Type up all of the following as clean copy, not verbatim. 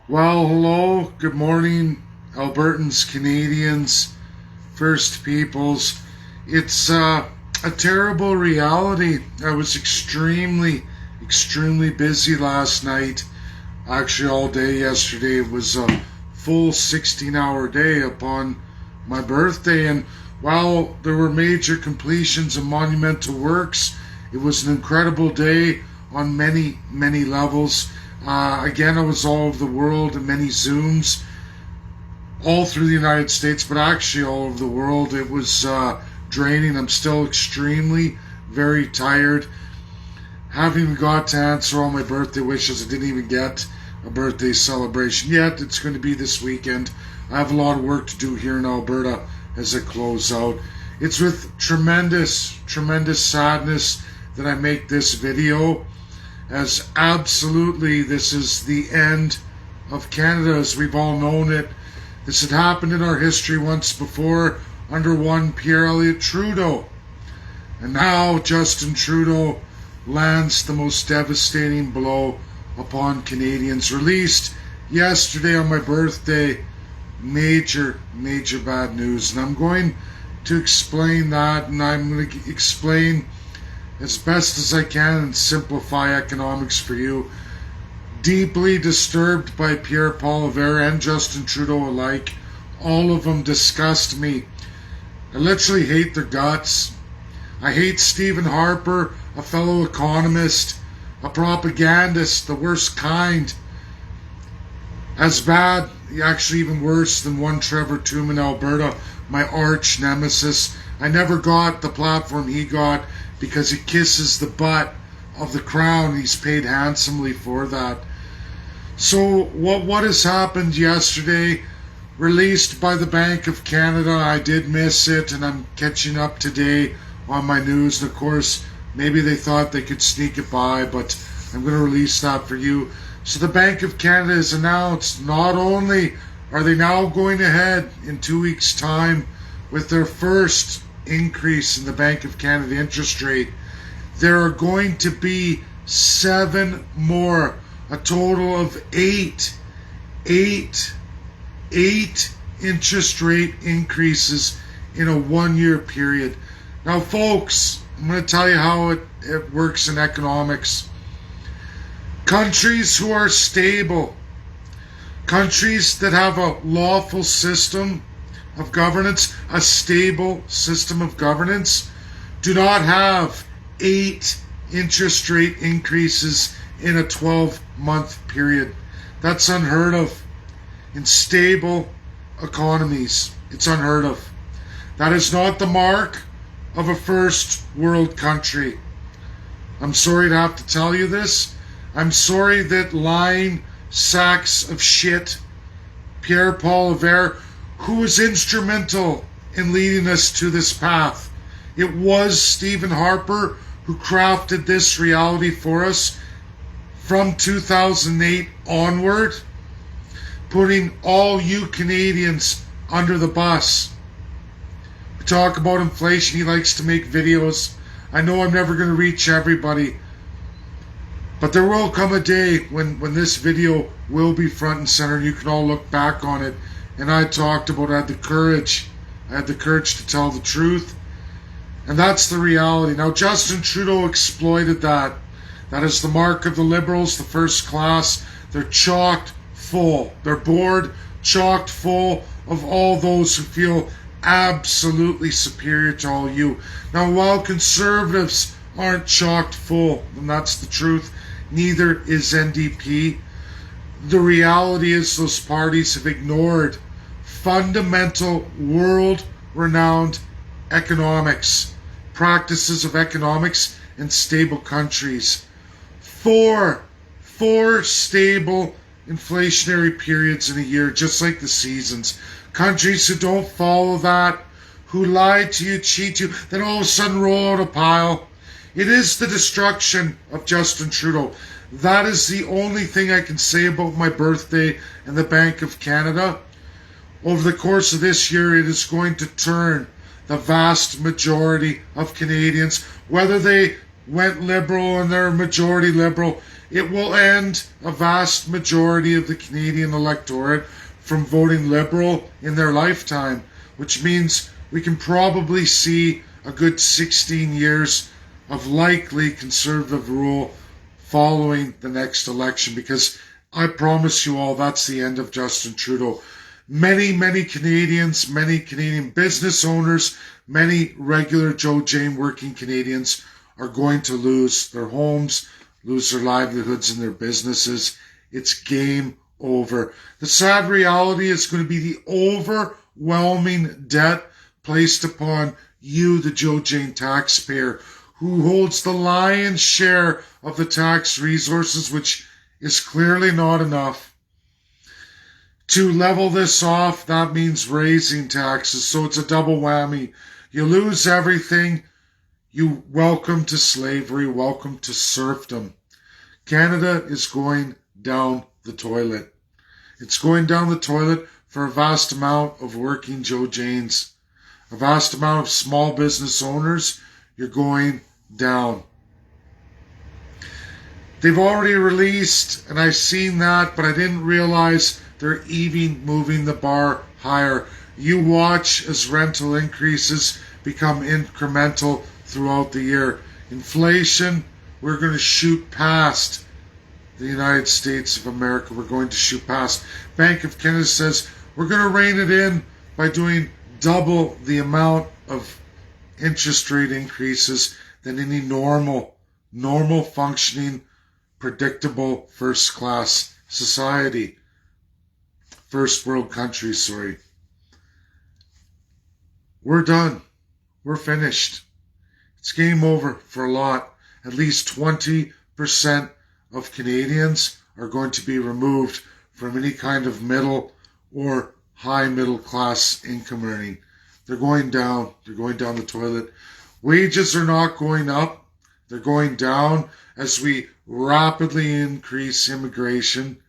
Well, hello, good morning, Albertans, Canadians, First Peoples. It's a terrible reality. I was extremely busy last night. Actually, all day yesterday. It was a full 16-hour day upon my birthday. And while there were major completions and monumental works, it was an incredible day on many levels. Again, I was all over the world in many Zooms, all through the United States, but actually all over the world. It was draining. I'm still very tired. Haven't even got to answer all my birthday wishes. I didn't even get a birthday celebration yet. It's going to be this weekend. I have a lot of work to do here in Alberta as I close out. It's with tremendous sadness that I make this video, as absolutely this is the end of Canada as we've all known it. This had happened in our history once before under one Pierre Elliott Trudeau. And now Justin Trudeau lands the most devastating blow upon Canadians. Released yesterday on my birthday, major bad news. And I'm going to explain that, and I'm going to explain as best as I can and simplify economics for you. Deeply disturbed by Pierre Poilievre and Justin Trudeau alike. All of them disgust me. I literally hate their guts. I hate Stephen Harper, a fellow economist, a propagandist, the worst kind. As bad, actually even worse than one Trevor Toom in Alberta, my arch nemesis. I never got the platform he got because he kisses the butt of the crown. He's paid handsomely for that. So what has happened yesterday, released by the Bank of Canada, I did miss it, and I'm catching up today on my news. And of course, maybe they thought they could sneak it by, but I'm going to release that for you. So the Bank of Canada has announced not only are they now going ahead in 2 weeks' time with their first increase in the Bank of Canada interest rate, there are going to be 7 more, a total of eight interest rate increases in a 1-year period. Now, folks, I'm going to tell you how it works in economics. Countries who are stable, countries that have a lawful system of governance, a stable system of governance, do not have 8 interest rate increases in a 12-month period. That's unheard of in stable economies. It's unheard of. That is not the mark of a first world country. I'm sorry to have to tell you this. I'm sorry that lying sacks of shit, Pierre Poilievre, who was instrumental in leading us to this path. It was Stephen Harper who crafted this reality for us from 2008 onward, putting all you Canadians under the bus. We talk about inflation. He likes to make videos. I know I'm never going to reach everybody, but there will come a day when this video will be front and center. You can all look back on it. And I talked about, I had the courage to tell the truth. And that's the reality. Now, Justin Trudeau exploited that. That is the mark of the Liberals, the first class. They're chocked full. They're bored, chocked full of all those who feel absolutely superior to all you. Now, while Conservatives aren't chocked full, and that's the truth, neither is NDP. The reality is those parties have ignored fundamental world-renowned economics, practices of economics in stable countries. Four stable inflationary periods in a year, just like the seasons. Countries who don't follow that, who lie to you, cheat you, then all of a sudden roll out a pile. It is the destruction of Justin Trudeau. That is the only thing I can say about my birthday and the Bank of Canada. Over the course of this year, it is going to turn the vast majority of Canadians, whether they went Liberal and they're majority Liberal, It will end a vast majority of the Canadian electorate from voting Liberal in their lifetime, which means we can probably see a good 16 years of likely Conservative rule following the next election, because I promise you all that's the end of Justin Trudeau. Many Canadians, many Canadian business owners, many regular Joe Jane working Canadians are going to lose their homes, lose their livelihoods and their businesses. It's game over. The sad reality is going to be the overwhelming debt placed upon you, the Joe Jane taxpayer, who holds the lion's share of the tax resources, which is clearly not enough. To level this off, that means raising taxes, so it's a double whammy. You lose everything. You welcome to slavery, welcome to serfdom. Canada is going down the toilet. It's going down the toilet for a vast amount of working Joe Janes, a vast amount of small business owners. You're going down. They've already released, and I've seen that, but I didn't realize they're even moving the bar higher. You watch as rental increases become incremental throughout the year. Inflation, we're going to shoot past the United States of America. We're going to shoot past. Bank of Canada says we're going to rein it in by doing double the amount of interest rate increases than any normal functioning, predictable first-class society. First world country, sorry. We're done. We're finished. It's game over for a lot. At least 20% of Canadians are going to be removed from any kind of middle or high middle class income earning. They're going down. They're going down the toilet. Wages are not going up. They're going down as we rapidly increase immigration.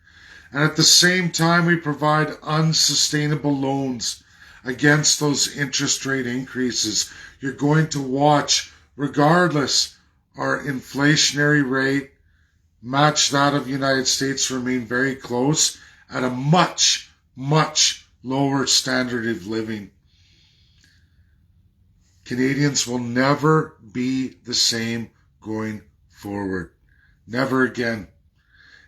And at the same time, we provide unsustainable loans against those interest rate increases. You're going to watch, regardless, our inflationary rate match that of the United States, remain very close at a much lower standard of living. Canadians will never be the same going forward. Never again.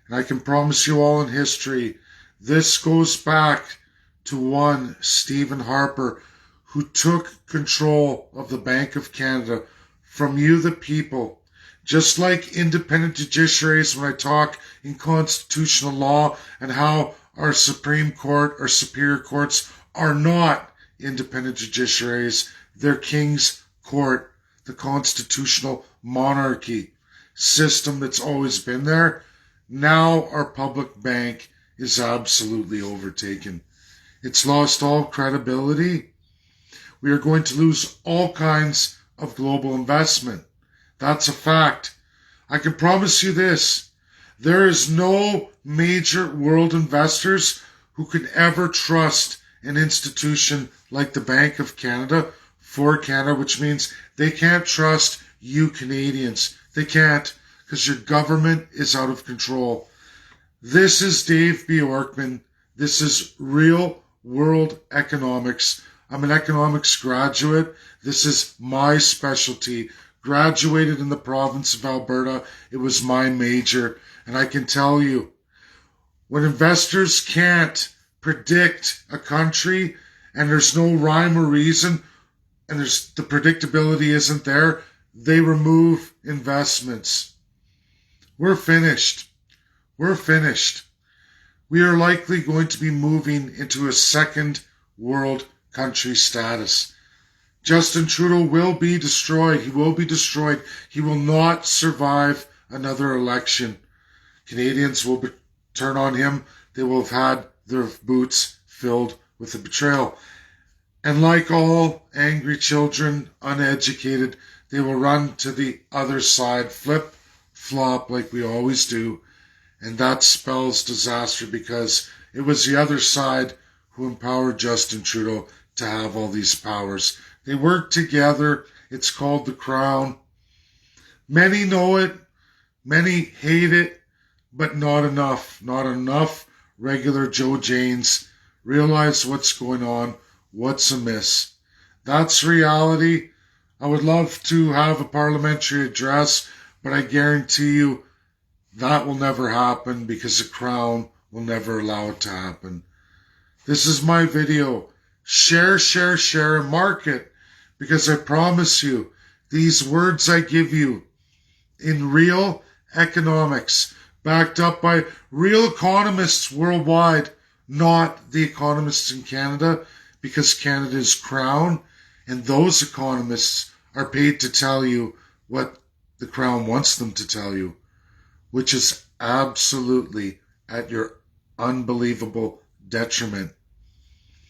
And I can promise you all in history, this goes back to one Stephen Harper, who took control of the Bank of Canada from you, the people. Just like independent judiciaries, when I talk in constitutional law and how our Supreme Court, our superior courts are not independent judiciaries, they're King's Court, the constitutional monarchy system that's always been there. Now our public bank is absolutely overtaken. It's lost all credibility. We are going to lose all kinds of global investment. That's a fact. I can promise you this. There is no major world investors who can ever trust an institution like the Bank of Canada for Canada, which means they can't trust you Canadians. They can't, because your government is out of control. This is Dave Bjorkman. This is real world economics. I'm an economics graduate. This is my specialty. Graduated in the province of Alberta. It was my major. And I can tell you, when investors can't predict a country and there's no rhyme or reason and the predictability isn't there, they remove investments. We're finished. We're finished. We are likely going to be moving into a second world country status. Justin Trudeau will be destroyed. He will be destroyed. He will not survive another election. Canadians will turn on him. They will have had their boots filled with the betrayal. And like all angry children, uneducated, they will run to the other side, flip, flop like we always do. And that spells disaster, because it was the other side who empowered Justin Trudeau to have all these powers. They work together. It's called the Crown. Many know it. Many hate it. but not enough. Not enough regular Joe Janes realize what's going on, what's amiss. That's reality. I would love to have a parliamentary address, but I guarantee you that will never happen because the Crown will never allow it to happen. This is my video. Share, share, share, and mark it, because I promise you, these words I give you in real economics, backed up by real economists worldwide, not the economists in Canada, because Canada is Crown, and those economists are paid to tell you what the Crown wants them to tell you, which is absolutely at your unbelievable detriment.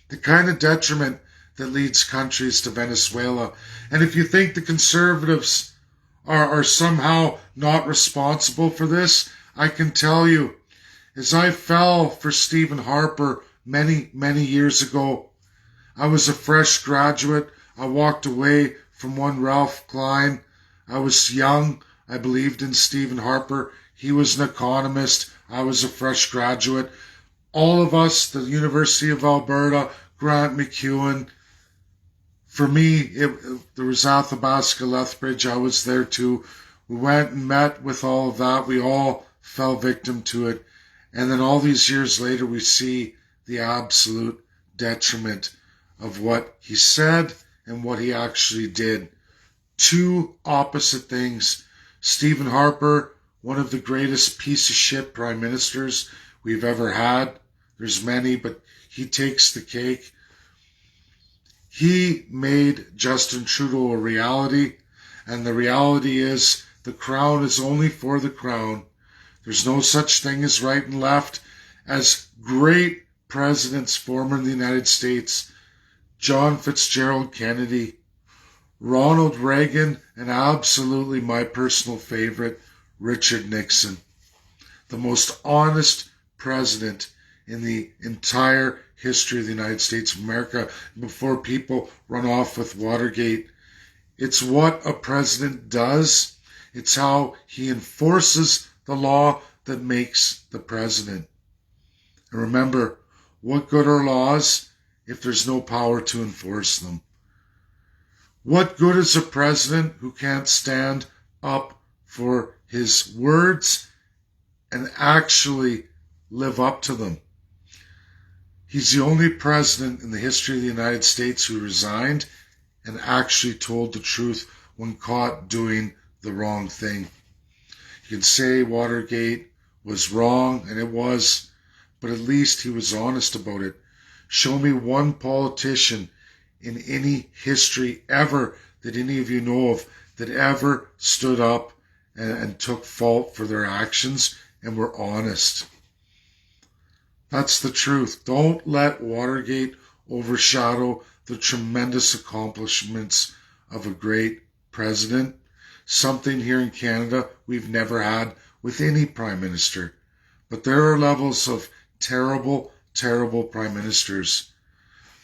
The kind of detriment that leads countries to Venezuela. And if you think the Conservatives are somehow not responsible for this, I can tell you, as I fell for Stephen Harper many, many years ago, I was a fresh graduate. I walked away from one Ralph Klein. I was young. I believed in Stephen Harper. He was an economist. I was a fresh graduate. All of us, the University of Alberta, Grant McEwen. For me, there was Athabasca Lethbridge. I was there too. We went and met with all of that. We all fell victim to it. And then all these years later, we see the absolute detriment of what he said and what he actually did. Two opposite things. Stephen Harper, one of the greatest piece of shit prime ministers we've ever had. There's many, but he takes the cake. He made Justin Trudeau a reality, and the reality is the Crown is only for the Crown. There's no such thing as right and left. As great presidents former in the United States, John Fitzgerald Kennedy, Ronald Reagan, and absolutely my personal favorite, Richard Nixon. The most honest president in the entire history of the United States of America, before people run off with Watergate. It's what a president does. It's how he enforces the law that makes the president. And remember, what good are laws if there's no power to enforce them? What good is a president who can't stand up for his words and actually live up to them? He's the only president in the history of the United States who resigned and actually told the truth when caught doing the wrong thing. You can say Watergate was wrong, and it was, but at least he was honest about it. Show me one politician in any history ever that any of you know of that ever stood up and took fault for their actions and were honest. That's the truth. Don't let Watergate overshadow the tremendous accomplishments of a great president. Something here in Canada we've never had with any prime minister. But there are levels of terrible, terrible prime ministers.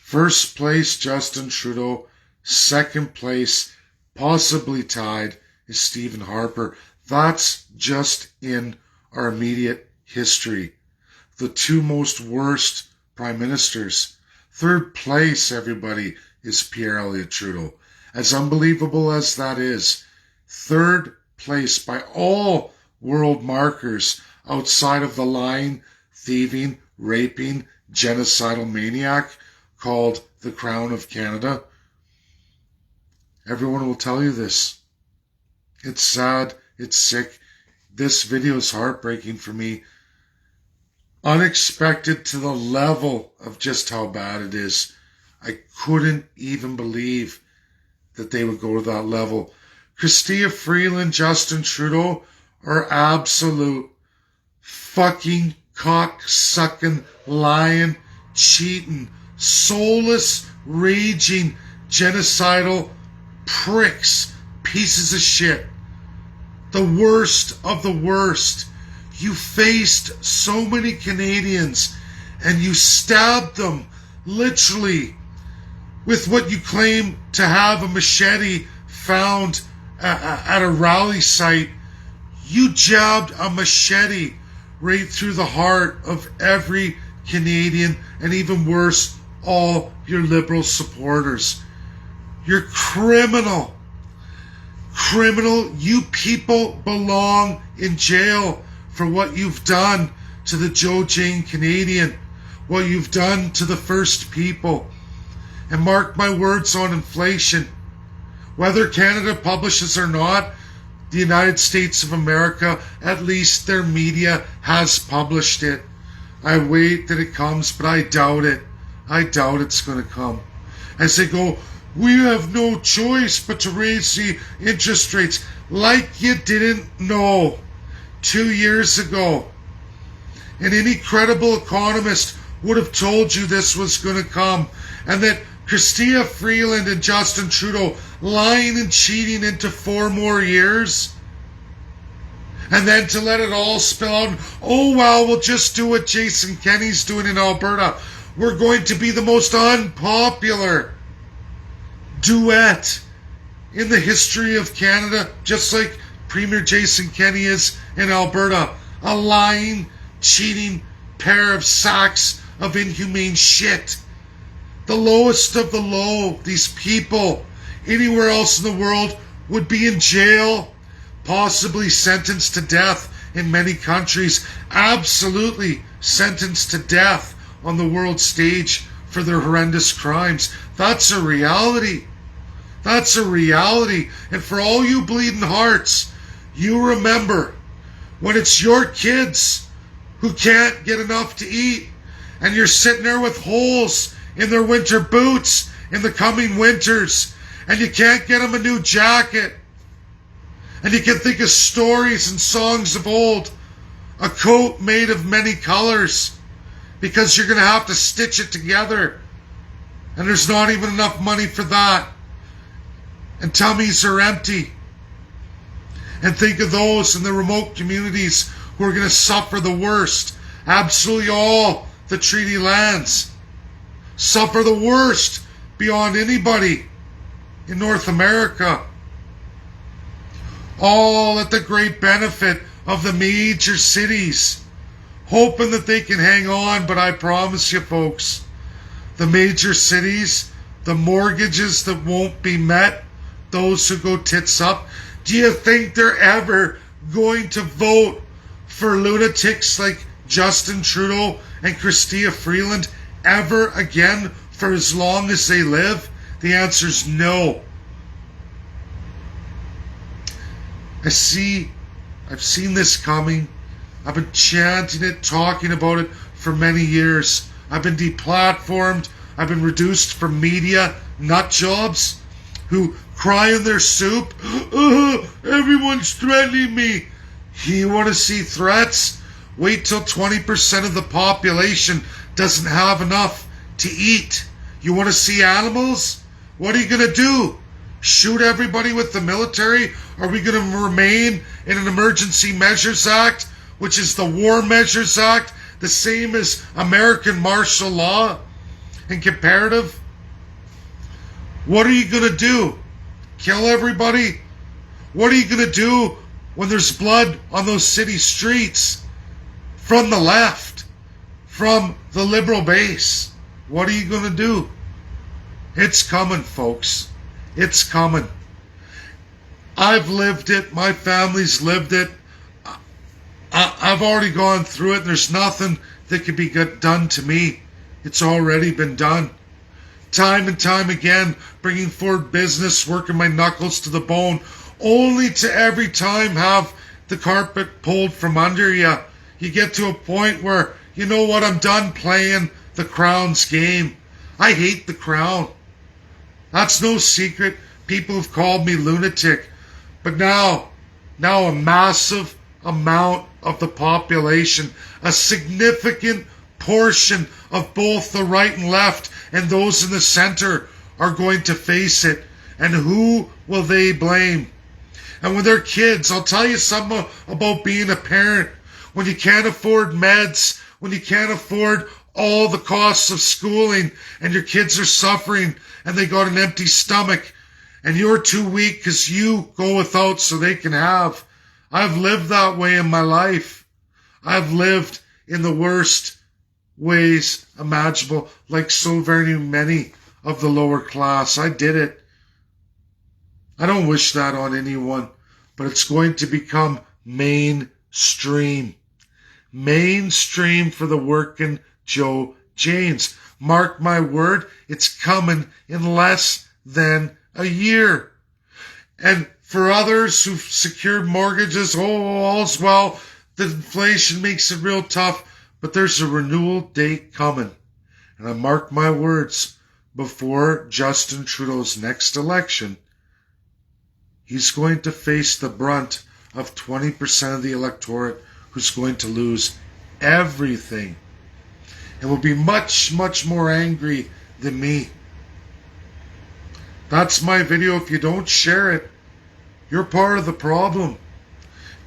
First place, Justin Trudeau. Second place, possibly tied, is Stephen Harper. That's just in our immediate history. The two most worst prime ministers. Third place, everybody, is Pierre Elliott Trudeau. As unbelievable as that is, third place by all world markers outside of the lying, thieving, raping, genocidal maniac called the Crown of Canada. Everyone will tell you this. It's sad. It's sick. This video is heartbreaking for me. Unexpected to the level of just how bad it is. I couldn't even believe that they would go to that level. Chrystia Freeland, Justin Trudeau are absolute fucking cock-sucking, lying, cheating, soulless, raging, genocidal pricks, pieces of shit. The worst of the worst. You faced so many Canadians and you stabbed them literally with what you claim to have a machete found at a rally site. You jabbed a machete right through the heart of every Canadian, and even worse, all your Liberal supporters. You're criminal. Criminal. You people belong in jail for what you've done to the Joe Jane Canadian, what you've done to the First People. And mark my words on inflation. Whether Canada publishes or not, the United States of America, at least their media has published it. I wait that it comes, but I doubt it. I doubt it's going to come. As they go, we have no choice but to raise the interest rates, like you didn't know 2 years ago. And any credible economist would have told you this was going to come, and that Chrystia Freeland and Justin Trudeau lying and cheating into 4 more years, and then to let it all spill out. Oh, well, we'll just do what Jason Kenney's doing in Alberta. We're going to be the most unpopular duet in the history of Canada, just like Premier Jason Kenney is in Alberta. A lying, cheating pair of sacks of inhumane shit. The lowest of the low. These people, anywhere else in the world, would be in jail, possibly sentenced to death in many countries, absolutely sentenced to death on the world stage for their horrendous crimes. That's a reality. That's a reality. And for all you bleeding hearts, you remember when it's your kids who can't get enough to eat, and you're sitting there with holes in their winter boots in the coming winters, and you can't get them a new jacket, and you can think of stories and songs of old, a coat made of many colors, because you're going to have to stitch it together, and there's not even enough money for that, and tummies are empty. And think of those in the remote communities who are going to suffer the worst. Absolutely all the treaty lands suffer the worst beyond anybody in North America. All at the great benefit of the major cities, hoping that they can hang on. But I promise you folks, the major cities, the mortgages that won't be met, those who go tits up, do you think they're ever going to vote for lunatics like Justin Trudeau and Chrystia Freeland ever again for as long as they live? The answer is no. I've seen this coming. I've been chanting it, talking about it for many years. I've been deplatformed. I've been reduced from media nut jobs who cry in their soup. Everyone's threatening me. You want to see threats? Wait till 20% of the population doesn't have enough to eat. You want to see animals? What are you going to do? Shoot everybody with the military? Are we going to remain in an Emergency Measures Act, which is the War Measures Act, the same as American martial law and comparative? What are you going to do? Kill everybody? What are you going to do when there's blood on those city streets from the left, from the Liberal base? What are you going to do? It's coming, folks. It's coming. I've lived it. My family's lived it. I've already gone through it. There's nothing that can be done to me. It's already been done. Time and time again, bringing forward business, working my knuckles to the bone, only to every time have the carpet pulled from under you. You get to a point where, you know what, I'm done playing the Crown's game. I hate the Crown. That's no secret. People have called me lunatic. But now a massive amount of the population, a significant portion of both the right and left and those in the center are going to face it. And who will they blame? And when they're kids, I'll tell you something about being a parent. When you can't afford meds, when you can't afford all the costs of schooling, and your kids are suffering and they got an empty stomach, and you're too weak because you go without so they can have. I've lived that way in my life. I've lived in the worst ways imaginable, like so very many of the lower class. I did it. I don't wish that on anyone, but it's going to become mainstream. Mainstream for the working Joe Janes. Mark my word, it's coming in less than a year. And for others who've secured mortgages, all's well. The inflation makes it real tough, but there's a renewal date coming. And I mark my words, before Justin Trudeau's next election, he's going to face the brunt of 20% of the electorate who's going to lose everything and will be much, much more angry than me. That's my video. If you don't share it, you're part of the problem.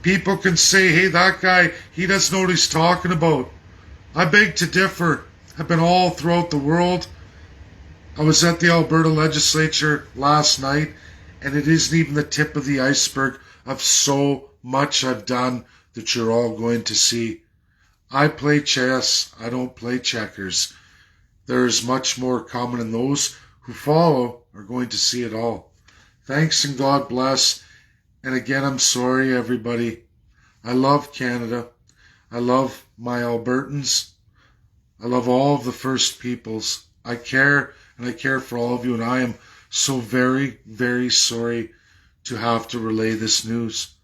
People can say, hey, that guy, he doesn't know what he's talking about. I beg to differ. I've been all throughout the world. I was at the Alberta legislature last night, and it isn't even the tip of the iceberg of so much I've done that you're all going to see. I play chess. I don't play checkers. There is much more coming, and those who follow are going to see it all. Thanks and God bless. And again, I'm sorry, everybody. I love Canada. I love my Albertans. I love all of the First Peoples. I care, and I care for all of you, and I am so very, very sorry to have to relay this news.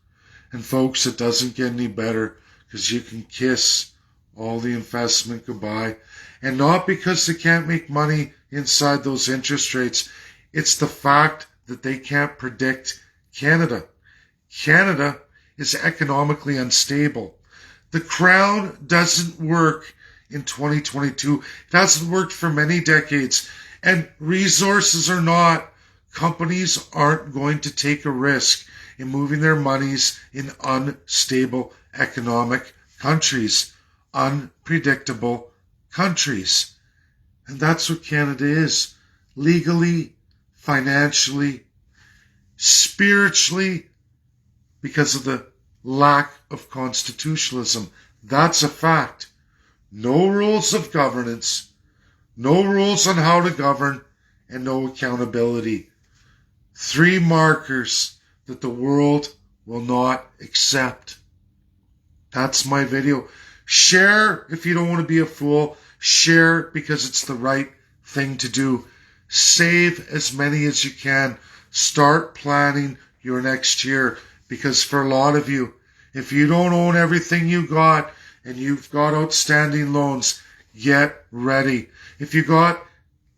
And folks, it doesn't get any better, because you can kiss all the investment goodbye. And not because they can't make money inside those interest rates. It's the fact that they can't predict Canada. Canada is economically unstable. The Crown doesn't work in 2022. It hasn't worked for many decades. And resources or not, companies aren't going to take a risk in moving their monies in unstable economic countries, unpredictable countries. And that's what Canada is. Legally, financially, spiritually, because of the lack of constitutionalism. That's a fact. No rules of governance, no rules on how to govern, and no accountability. 3 markers that the world will not accept. That's my video. Share if you don't want to be a fool. Share because it's the right thing to do. Save as many as you can. Start planning your next year, because for a lot of you, if you don't own everything you got and you've got outstanding loans, get ready. If you got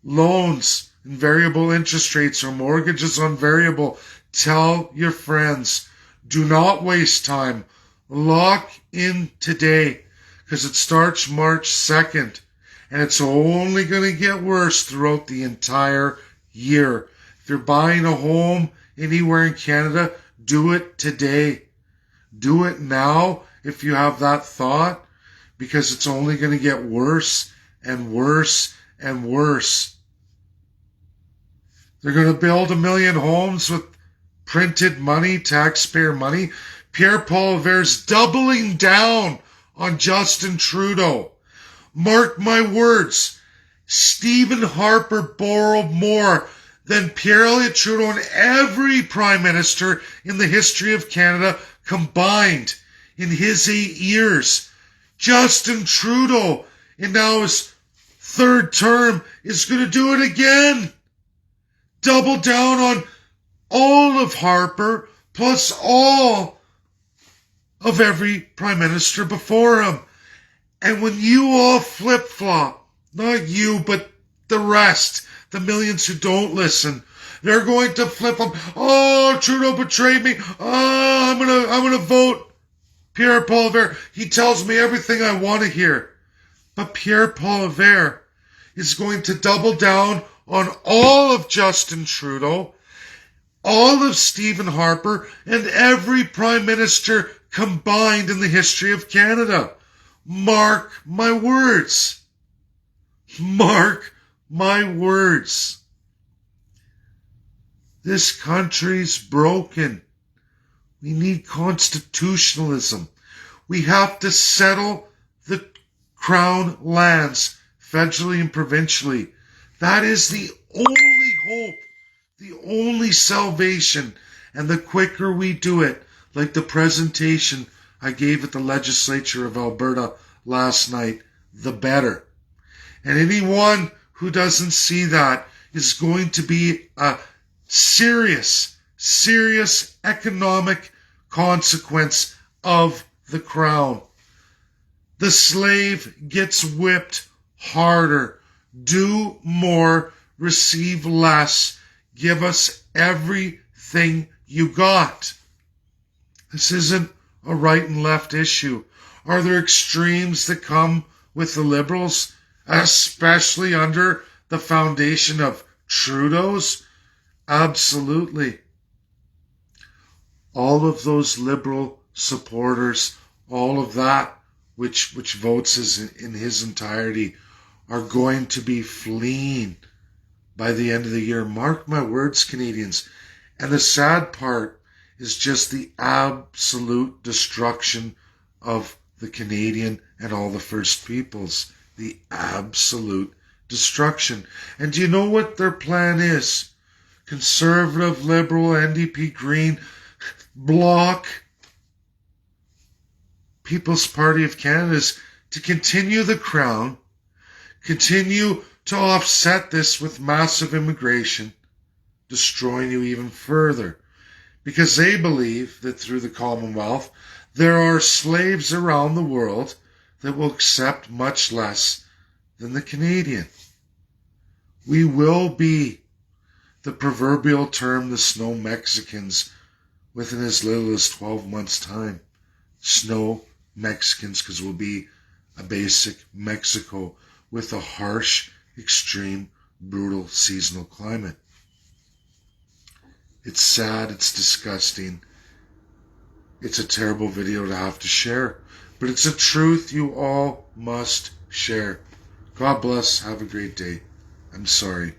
loans and variable interest rates or mortgages on variable, tell your friends, do not waste time. Lock in today, because it starts March 2nd, and it's only going to get worse throughout the entire year. If you're buying a home anywhere in Canada, do it today. Do it now if you have that thought, because it's only going to get worse and worse and worse. They're going to build 1 million homes with printed money, taxpayer money. Pierre Poilievre's doubling down on Justin Trudeau. Mark my words, Stephen Harper borrowed more than Pierre Elliott Trudeau and every Prime Minister in the history of Canada combined in his 8 years. Justin Trudeau, in now his 3rd term, is going to do it again. Double down on all of Harper, plus all of every Prime Minister before him. And when you all flip-flop, not you, but the rest, the millions who don't listen, they're going to flip-flop. Oh, Trudeau betrayed me. Oh, I'm gonna vote Pierre Poilievre. He tells me everything I want to hear. But Pierre Poilievre is going to double down on all of Justin Trudeau, all of Stephen Harper, and every Prime Minister combined in the history of Canada. Mark my words. Mark my words. This country's broken. We need constitutionalism. We have to settle the crown lands federally and provincially. That is the only hope, the only salvation. And the quicker we do it, like the presentation I gave at the legislature of Alberta last night, the better. And anyone who doesn't see that is going to be a serious, serious economic consequence of the crown. The slave gets whipped harder. Do more, receive less. Give us everything you got. This isn't a right and left issue. Are there extremes that come with the Liberals, especially under the foundation of Trudeau's? Absolutely. All of those Liberal supporters, all of that which votes in his entirety, are going to be fleeing by the end of the year. Mark my words, Canadians. And the sad part is just the absolute destruction of the Canadian and all the First Peoples. The absolute destruction. And do you know what their plan is? Conservative, Liberal, NDP, Green, Bloc, People's Party of Canada is to continue the crown, continue to offset this with massive immigration, destroying you even further. Because they believe that through the Commonwealth, there are slaves around the world that will accept much less than the Canadian. We will be the proverbial term, the snow Mexicans, within as little as 12 months' time. Snow Mexicans, because we'll be a basic Mexico with a harsh, extreme, brutal seasonal climate. It's sad, it's disgusting. It's a terrible video to have to share, but it's a truth you all must share. God bless, have a great day. I'm sorry.